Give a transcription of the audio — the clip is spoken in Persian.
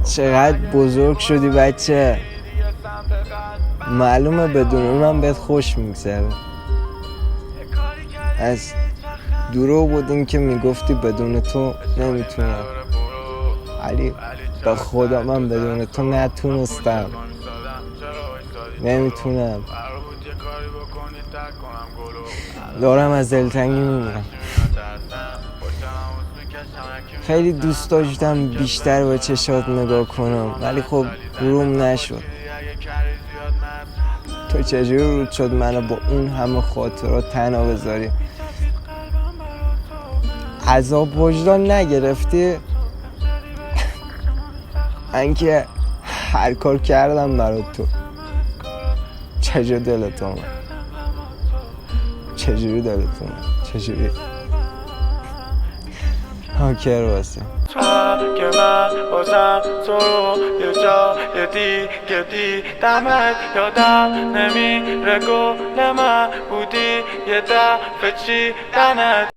چقدر بزرگ شدی بچه. معلومه بدون اونم بهت خوش میگذره. از دروغ بودین که میگفتی بدون تو نمیتونم، ولی به خدا من بدون تو نتونستم، نمیتونم. دارم از دلتنگی میمیرم. خیلی دوست داشتم بیشتر به چشات نگاه کنم، ولی خب روم نشد. تو چجوری رود شد منو با اون همه خاطرات تنها بذاری؟ عذاب وجدان نگرفتی؟ من که هر کار کردم برات تو. چجوری دلت اومد؟ چجوری دلت اومد؟ چجوری؟ هاکر واسه که من بازم تو رو یه جا یه دیگه دیدمت یادم نمیره گل من بودی یه دفعه چیدنت